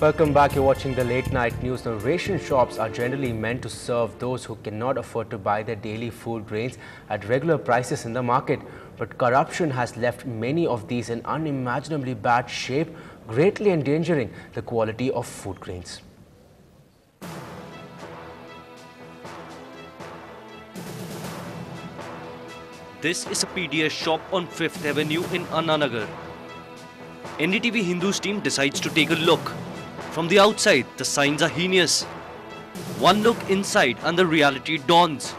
Welcome back. You're watching the late night news. Now, ration shops are generally meant to serve those who cannot afford to buy their daily food grains at regular prices in the market. But corruption has left many of these in unimaginably bad shape, greatly endangering the quality of food grains. This is a PDS shop on 5th Avenue in Anna Nagar. Ndtv-Hindu's team decides to take a look. From the outside, the signs are heinous. One look inside and the reality dawns.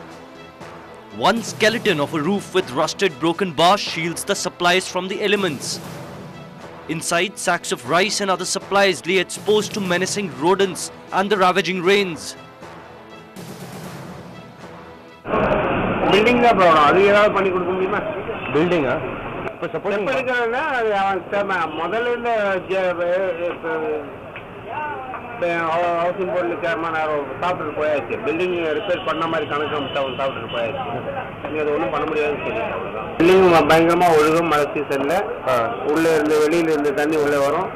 One skeleton of a roof with rusted broken bars shields the supplies from the elements. Inside, sacks of rice and other supplies lay exposed to menacing rodents and the ravaging rains. Building the Building, housing board chairman சாப்பிட்டு போயாச்சு building repair பண்ண மாதிரி கணக்கு சாப்பிட்டு போயாச்சு அது ஒன்றும் பண்ண முடியாதுன்னு சொல்லிட்டு அவ்வளோதான். பில்டிங் பயங்கரமா ஒழுகும் மழை சீசன்ல உள்ள இருந்து வெளியில இருந்து தண்ணி உள்ள வரும்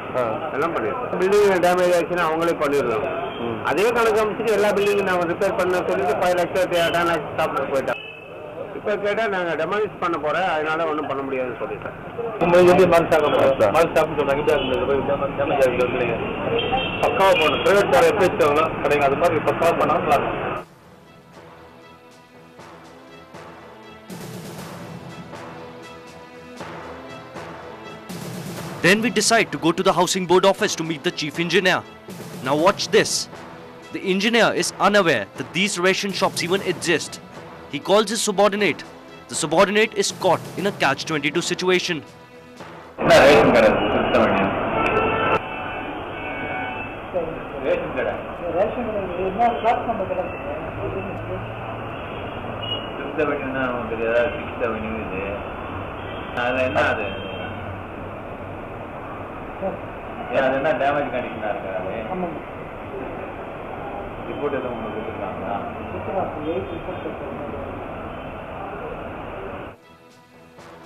எல்லாம் பண்ணிடுறோம். பில்டிங் டேமேஜ் ஆச்சுன்னா அவங்களே பண்ணிடுறாங்க. அதே கணக்கு அமைச்சுட்டு எல்லா பில்டிங்கும் நாங்கள் ரிப்பேர் பண்ண சொல்லிட்டு 5 லட்சம் 10 லட்சம் சாப்பிட்டு போயிட்டோம். இப்போ கேட்டால் நாங்கள் டெமாலிஷ் பண்ண போகிறேன், அதனால ஒன்றும் பண்ண முடியாதுன்னு சொல்லிட்டேன். பக்காவாக போகணும், ப்ரைவேட் காரை எப்படி வச்சுக்கோங்களோ கடைங்க அது மாதிரி பக்காவாக பண்ணால் நல்லா. Then we decide to go to the housing board office to meet the chief engineer. Now watch this. The engineer is unaware that these ration shops even exist. He calls his subordinate. The subordinate is caught in a catch-22 situation.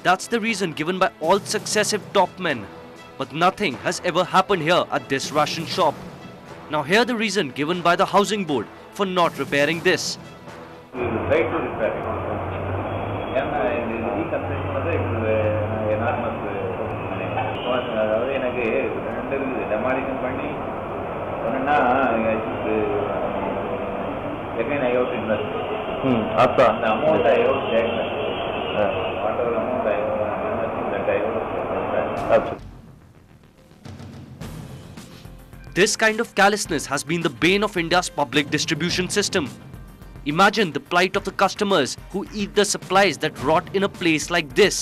That's the reason given by all successive top men. But nothing has ever happened here at this ration shop. Now hear the reason given by the housing board for not repairing this. We will try to repair it. Again, I have to invest. The amount I have to take. Whatever amount I have that I have to. This kind of callousness has been the bane of India's public distribution system. Imagine the plight of the customers who eat the supplies that rot in a place like this.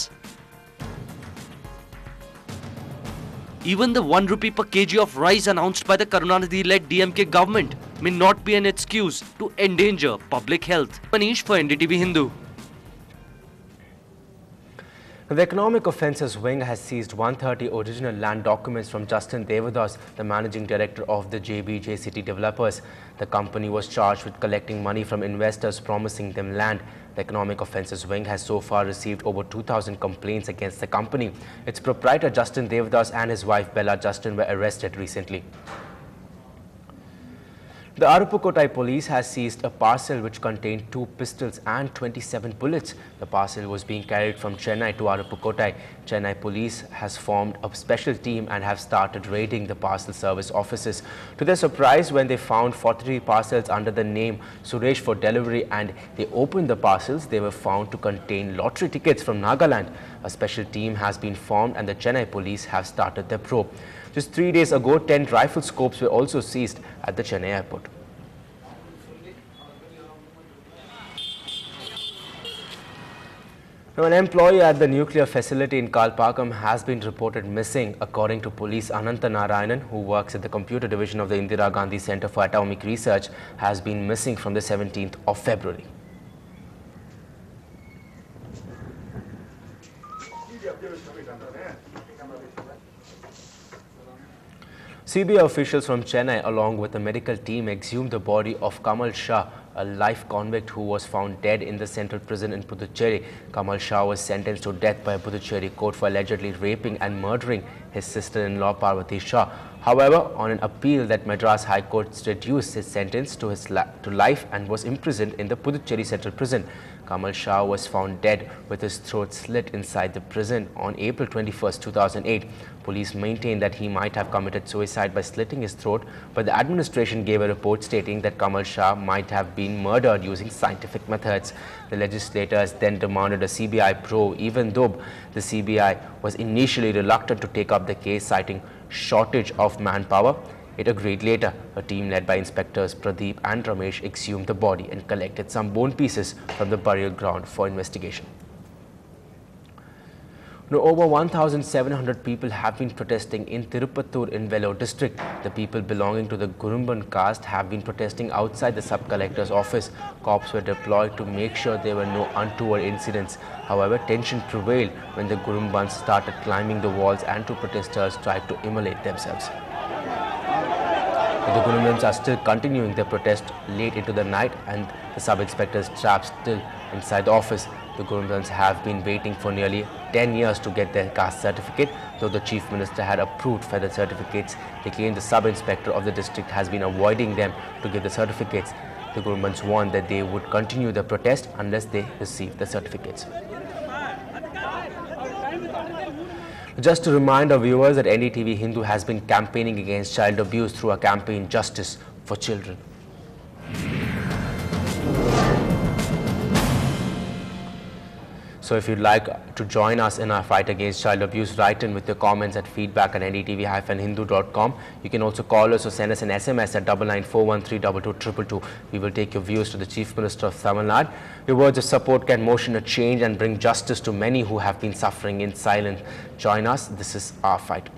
Even the 1 rupee per kg of rice announced by the Karunanidhi-led DMK government may not be an excuse to endanger public health. Manish for Ndtv-Hindu. The Economic Offences Wing has seized 130 original land documents from Justin Devadas, the managing director of the JBJCT developers. The company was charged with collecting money from investors promising them land. The Economic Offences Wing has so far received over 2,000 complaints against the company. Its proprietor Justin Devadas and his wife Bella Justin were arrested recently. The Aruppukkottai police has seized a parcel which contained 2 pistols and 27 bullets. The parcel was being carried from Chennai to Aruppukkottai. Chennai police has formed a special team and have started raiding the parcel service offices. To their surprise, when they found 43 parcels under the name Suresh for delivery and they opened the parcels, they were found to contain lottery tickets from Nagaland. A special team has been formed and the Chennai police have started their probe. Just 3 days ago, 10 rifle scopes were also seized at the Chennai airport. Now, an employee at the nuclear facility in Kalpakkam has been reported missing. According to police, Ananta Narayanan, who works at the computer division of the Indira Gandhi Center for Atomic Research, has been missing from the 17th of February. CBI officials from Chennai along with a medical team exhumed the body of Kamal Shah, a life convict who was found dead in the central prison in Puducherry. Kamal Shah was sentenced to death by a Puducherry court for allegedly raping and murdering his sister-in-law Parvati Shah. However, on an appeal, that Madras High Court reduced his sentence to life and was imprisoned in the Puducherry Central Prison. Kamal Shah was found dead with his throat slit inside the prison on April 21, 2008. Police maintained that he might have committed suicide by slitting his throat, but the administration gave a report stating that Kamal Shah might have been murdered using scientific methods. The legislators then demanded a CBI probe, even though the CBI was initially reluctant to take up the case, citing shortage of manpower. It agreed later. A team led by Inspectors Pradeep and Ramesh exhumed the body and collected some bone pieces from the burial ground for investigation. Now, over 1,700 people have been protesting in Tirupattur in Vellore district. The people belonging to the Gurumban caste have been protesting outside the sub-collector's office. Cops were deployed to make sure there were no untoward incidents. However, tension prevailed when the Gurumbans started climbing the walls and two protesters tried to immolate themselves. The Gurumbans are still continuing their protest late into the night, and the sub-inspector's trapped still inside the office. The Gurumbans have been waiting for nearly 10 years to get their caste certificate. Though the Chief Minister had approved feather certificates, they claim the sub-inspector of the district has been avoiding them to give the certificates. The Gurumbans warned that they would continue the protest unless they receive the certificates. Just to remind our viewers that Ndtv-Hindu has been campaigning against child abuse through a campaign Justice for Children. So if you'd like to join us in our fight against child abuse, write in with your comments at feedback@ndtv-hindu.com. You can also call us or send us an SMS at 9994132222. We will take your views to the Chief Minister of Tamil Nadu. Your words of support can motion a change and bring justice to many who have been suffering in silence. Join us. This is our fight.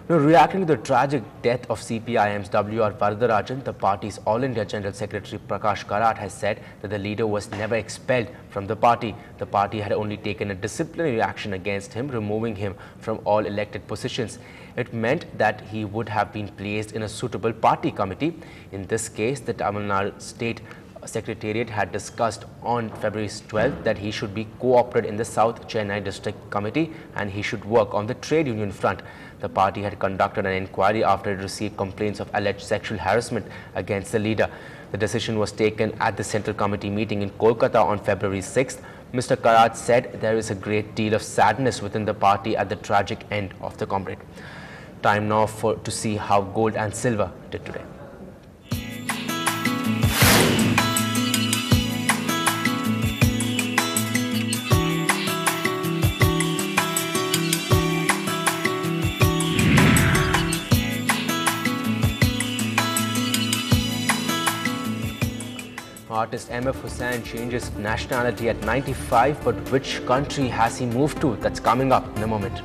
Now, reacting to the tragic death of CPIM's W.R. Varadarajan, the party's All India General Secretary Prakash Karat has said that the leader was never expelled from the party. The party had only taken a disciplinary action against him, removing him from all elected positions. It meant that he would have been placed in a suitable party committee. In this case, the Tamil Nadu State Secretariat had discussed on February 12th that he should be co-opted in the South Chennai District Committee and he should work on the trade union front. The party had conducted an inquiry after it received complaints of alleged sexual harassment against the leader. The decision was taken at the Central Committee meeting in Kolkata on February 6th. Mr. Karat said there is a great deal of sadness within the party at the tragic end of the comrade. Time now to see how gold and silver did today. Artist MF Hussain changes nationality at 95, but which country has he moved to? That's coming up in a moment.